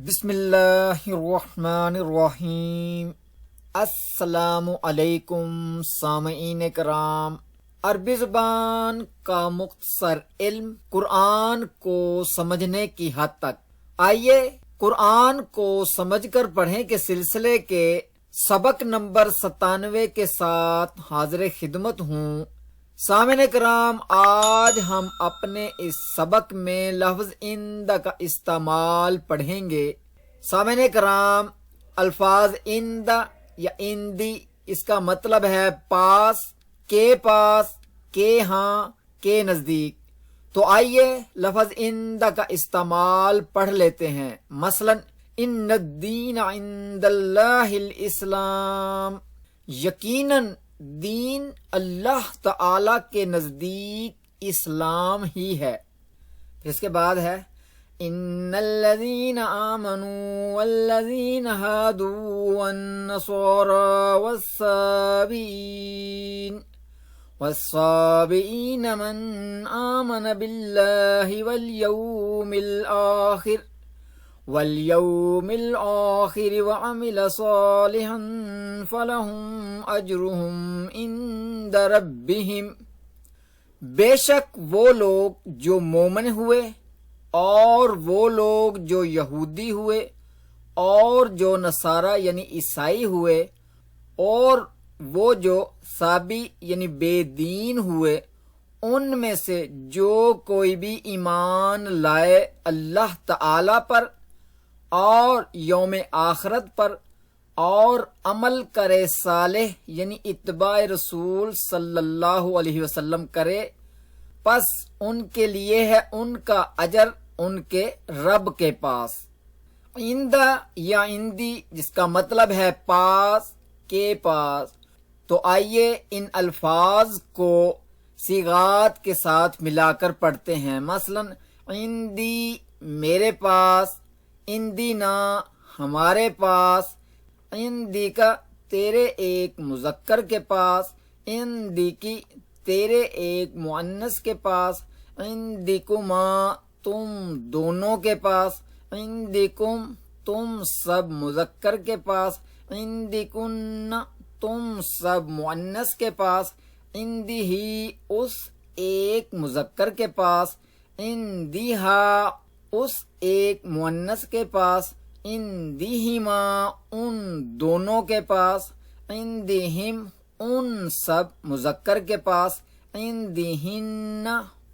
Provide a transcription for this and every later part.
بسم اللہ الرحمن الرحیم۔ السلام علیکم سامعین کرام۔ عربی زبان کا مختصر علم قرآن کو سمجھنے کی حد تک۔ آئیے قرآن کو سمجھ کر پڑھیں کے سلسلے کے سبق نمبر 97 کے ساتھ حاضر خدمت ہوں۔ سامعین کرام، آج ہم اپنے اس سبق میں لفظ اند کا استعمال پڑھیں گے۔ سامعین کرام، الفاظ اند یا اندی، اس کا مطلب ہے پاس، کے ہاں، کے نزدیک۔ تو آئیے لفظ اند کا استعمال پڑھ لیتے ہیں۔ مثلا ان الدین عند اللہ الاسلام، یقیناً دین اللہ تعالی کے نزدیک اسلام ہی ہے۔ پھر اس کے بعد ہے ان الذین آمنوا والذین ہادوا والنصارى والصابئین من آمن باللہ واليوم الآخر وعمل صالحا فلهم أجرهم عند ربهم، بے شک وہ لوگ جو مومن ہوئے اور وہ لوگ جو یہودی ہوئے اور جو نصارہ یعنی عیسائی ہوئے اور وہ جو صابی یعنی بے دین ہوئے، ان میں سے جو کوئی بھی ایمان لائے اللہ تعالی پر اور یوم آخرت پر اور عمل کرے صالح یعنی اتباع رسول صلی اللہ علیہ وسلم کرے، پس ان کے لیے ہے ان کا اجر ان کے رب کے پاس۔ اندہ یا اندی، جس کا مطلب ہے پاس، کے پاس۔ تو آئیے ان الفاظ کو صیغات کے ساتھ ملا کر پڑھتے ہیں۔ مثلا اندی میرے پاس، اندینا ہمارے پاس، اندی کا تیرے ایک مذکر کے پاس، اندی کی تیرے ایک مؤنث کے پاس، اندکما تم دونوں کے پاس، اندکم تم سب مذکر کے پاس، اندکن تم سب مؤنث کے پاس، اندہی اس ایک مذکر کے پاس، اندہا اس ایک مؤنث کے پاس، اندہما ان دونوں کے پاس، اندہم ان سب مذکر کے پاس، اندہن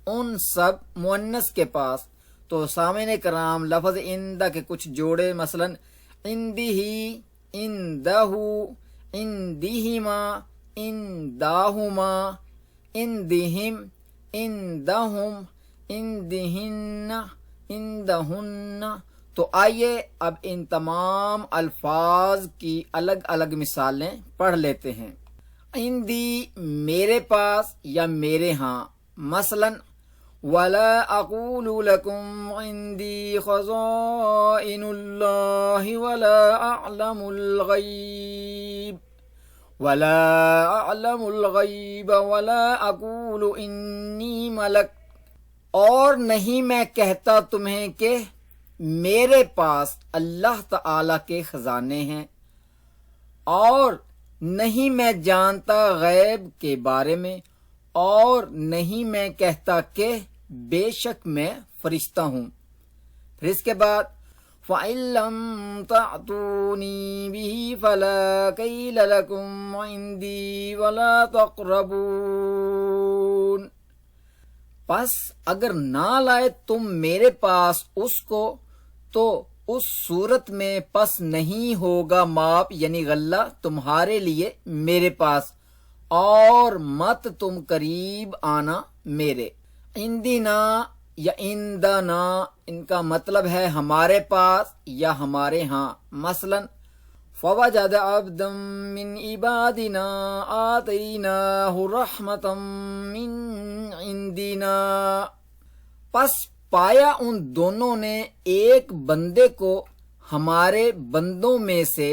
ان سب مؤنث کے پاس۔ تو سامعین کرام، لفظ اندہ کے کچھ جوڑے، مثلا اندہی، اندہو، اندہما، انداہما، اندہم، اندہم، اندہن، اندہن۔ تو آئیے اب ان تمام الفاظ کی الگ الگ مثالیں پڑھ لیتے ہیں۔ اندی میرے پاس یا میرے ہاں، مثلا وَلَا أَقُولُ لَكُمْ عِنْدِي خَزَائِنُ اللَّهِ وَلَا أَعْلَمُ الْغَيْبَ وَلَا أَقُولُ إِنِّي مَلَكٌ، اور نہیں میں کہتا تمہیں کہ میرے پاس اللہ تعالی کے خزانے ہیں، اور نہیں میں جانتا غیب کے بارے میں، اور نہیں میں کہتا کہ بے شک میں فرشتہ ہوں۔ پھر اس کے بعد فَإِن لَّمْ تَأْتُونِي بِهِ فَلَا كَيْلَ لَكُمْ عِندِي وَلَا تَقْرَبُونَ، پس اگر نہ لائے تم میرے پاس اس کو تو اس صورت میں پس نہیں ہوگا ماپ یعنی غلہ تمہارے لیے میرے پاس، اور مت تم قریب آنا میرے۔ اندینا یا اندنا، ان کا مطلب ہے ہمارے پاس یا ہمارے ہاں۔ مثلا فَوَجَدَ عَبْدًا مِّنْ عِبَادِنَا آتَيْنَاهُ رَحْمَةً مِّنْ عِنْدِنَا، پس پایا ان دونوں نے ایک بندے کو ہمارے بندوں میں سے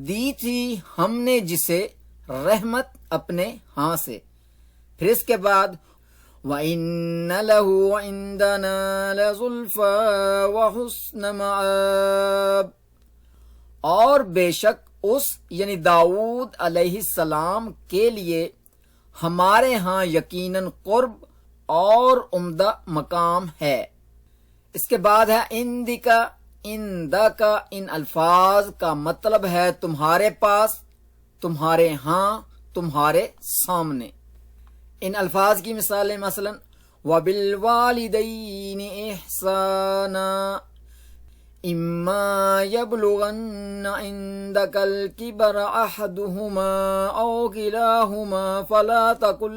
دی تھی ہم نے جسے رحمت اپنے ہاں سے۔ پھر اس کے بعد وَإِنَّ لَهُ عِندَنَا لَزُلْفَىٰ وَحُسْنَ مَآبٍ، اور بے شک اس یعنی داؤد علیہ السلام کے لیے ہمارے ہاں یقیناً قرب اور عمدہ مقام ہے۔ اس کے بعد ہے اندکا، اندا کا، ان الفاظ کا مطلب ہے تمہارے پاس، تمہارے ہاں، تمہارے سامنے۔ ان الفاظ کی مثالیں مثلا وَبِالْوَالِدَيْنِ إِحْسَانًا إِمَّا يَبْلُغَنَّ عِندَكَ الْكِبَرَ أَحَدُهُمَا أَوْ كِلَاهُمَا فَلَا تَقُل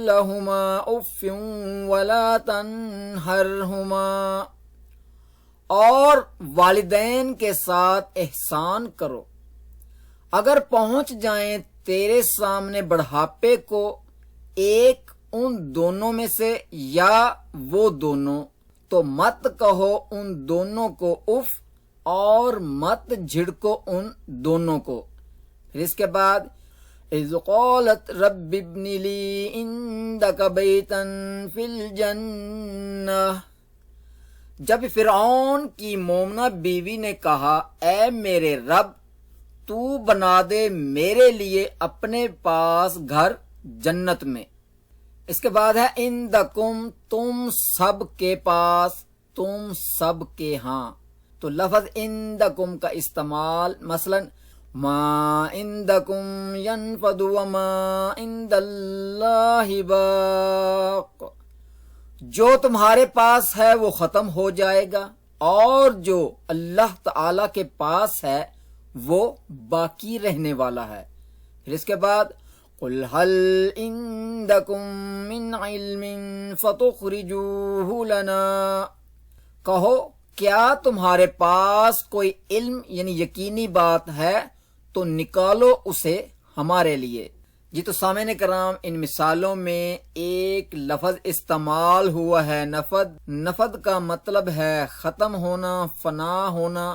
لَّهُمَا أُفٍّ وَلَا تَنْهَرْهُمَا، اور والدین کے ساتھ احسان کرو، اگر پہنچ جائیں تیرے سامنے بڑھاپے کو ایک ان دونوں میں سے یا وہ دونوں، تو مت کہو ان دونوں کو اف اور مت جھڑکو ان دونوں کو۔ پھر اس کے بعد اذ قالت رب ابن لی عندک بیتا فی الجنہ، جب فرعون کی مومنہ بیوی نے کہا اے میرے رب تو بنا دے میرے لیے اپنے پاس گھر جنت میں۔ اس کے بعد ہے عندکم، تم سب کے پاس، تم سب کے ہاں، تو لفظ عندکم کا استعمال مثلا ما عندکم ینفد وما عند اللہ باق، جو تمہارے پاس ہے وہ ختم ہو جائے گا اور جو اللہ تعالی کے پاس ہے وہ باقی رہنے والا ہے۔ پھر اس کے بعد قُلْ هَلْ عِندَكُم مِّنْ عِلْمٍ فَتُخْرِجُوهُ لَنَا، کہو کیا تمہارے پاس کوئی علم یعنی یقینی بات ہے تو نکالو اسے ہمارے لیے۔ جی تو سامعین کرام، ان مثالوں میں ایک لفظ استعمال ہوا ہے نفد۔ نفد کا مطلب ہے ختم ہونا، فنا ہونا،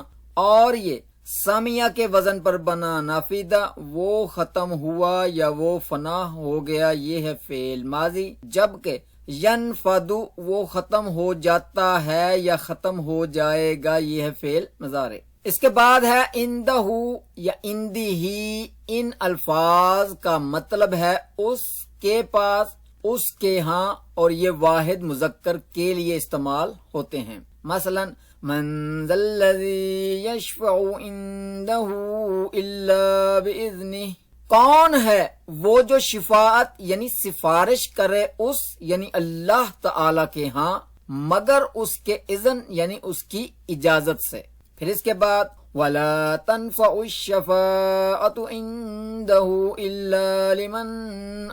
اور یہ سامیہ کے وزن پر بنا نافیدہ، وہ ختم ہوا یا وہ فنا ہو گیا، یہ ہے فعل ماضی، جبکہ ینفد وہ ختم ہو جاتا ہے یا ختم ہو جائے گا، یہ ہے فعل مضارع۔ اس کے بعد ہے اندہ یا اندی ہی، ان الفاظ کا مطلب ہے اس کے پاس، اس کے ہاں، اور یہ واحد مذکر کے لیے استعمال ہوتے ہیں۔ مثلا من ذا الذی یشفع عنده الا باذنہ، کون ہے وہ جو شفاعت یعنی سفارش کرے اس یعنی اللہ تعالی کے ہاں مگر اس کے اذن یعنی اس کی اجازت سے۔ پھر اس کے بعد وَلَا تَنْفَعُ الشَّفَاعَةُ عِنْدَهُ إِلَّا لِمَنْ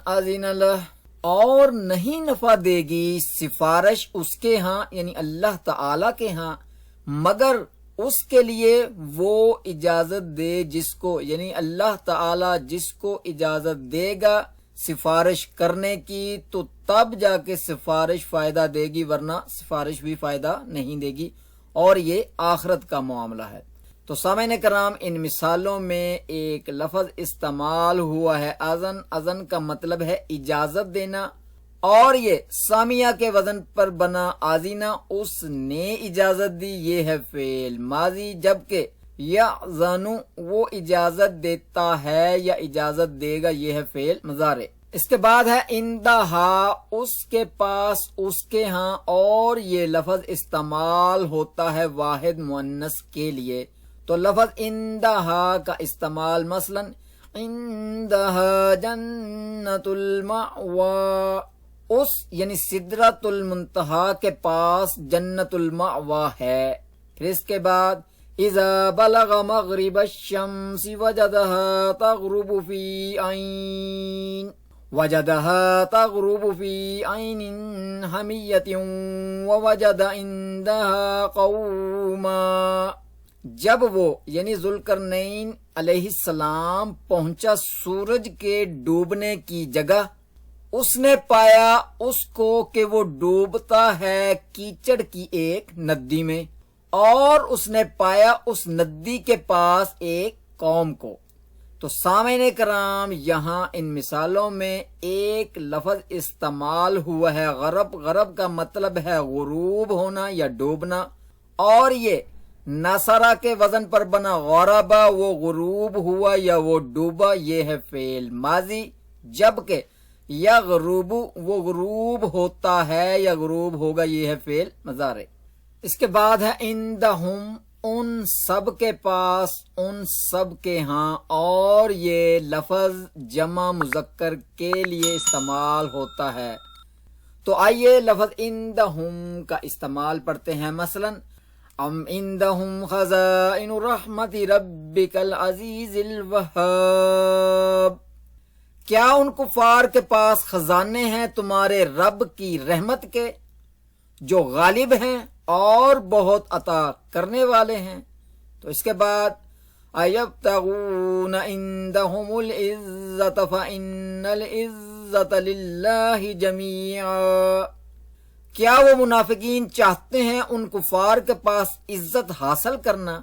أَذِنَ لَهُ، اور نہیں نفع دے گی سفارش اس کے ہاں یعنی اللہ تعالی کے ہاں مگر اس کے لیے وہ اجازت دے جس کو، یعنی اللہ تعالی جس کو اجازت دے گا سفارش کرنے کی تو تب جا کے سفارش فائدہ دے گی، ورنہ سفارش بھی فائدہ نہیں دے گی، اور یہ آخرت کا معاملہ ہے۔ تو سامعین کرام، ان مثالوں میں ایک لفظ استعمال ہوا ہے اذن۔ اذن کا مطلب ہے اجازت دینا، اور یہ سامیہ کے وزن پر بنا آذینہ، اس نے اجازت دی، یہ ہے فعل ماضی، جبکہ یأذن وہ اجازت دیتا ہے یا اجازت دے گا، یہ ہے فعل مضارع۔ اس کے بعد ہے اندہا، اس کے پاس، اس کے ہاں، اور یہ لفظ استعمال ہوتا ہے واحد مؤنث کے لیے، تو لفظ اندہا کا استعمال مثلا عندہا جنت المأوی، اس یعنی سدرۃ المنتہا کے پاس جنت المأوی ہے۔ پھر اس کے بعد اذا بلغ مغرب الشمس وجدها تغرب في عين حمية ووجد عندها قوما، جب وہ یعنی ذوالقرنین علیہ السلام پہنچا سورج کے ڈوبنے کی جگہ، اس نے پایا اس کو کہ وہ ڈوبتا ہے کیچڑ کی ایک ندی میں، اور اس نے پایا اس ندی کے پاس ایک قوم کو۔ تو سامعین کرام یہاں ان مثالوں میں ایک لفظ استعمال ہوا ہے غرب. غرب کا مطلب ہے غروب ہونا یا ڈوبنا، اور یہ نصرہ کے وزن پر بنا غربا، وہ غروب ہوا یا وہ ڈوبا، یہ ہے فعل ماضی. جبکہ یغرب وہ غروب ہوتا ہے یا غروب ہوگا، یہ ہے فعل مضارع. اس کے بعد ہے عندہم، ان سب کے پاس، ان سب کے ہاں، اور یہ لفظ جمع مذکر کے لیے استعمال ہوتا ہے. تو آئیے لفظ عندہم کا استعمال پڑھتے ہیں. مثلا ام عندہم خزائن رحمت ربک العزیز الوہاب، کیا ان کفار کے پاس خزانے ہیں تمہارے رب کی رحمت کے جو غالب ہیں اور بہت عطا کرنے والے ہیں. تو اس کے بعد ایبتغون عندہم العزت فإن العزت للہ جمیعا، کیا وہ منافقین چاہتے ہیں ان کفار کے پاس عزت حاصل کرنا؟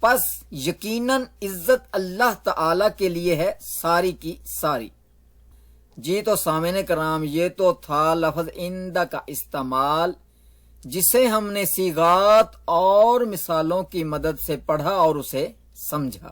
پس یقیناً عزت اللہ تعالی کے لیے ہے ساری کی ساری. جی تو سامعین کرام یہ تو تھا لفظ عند کا استعمال، جسے ہم نے صیغات اور مثالوں کی مدد سے پڑھا اور اسے سمجھا.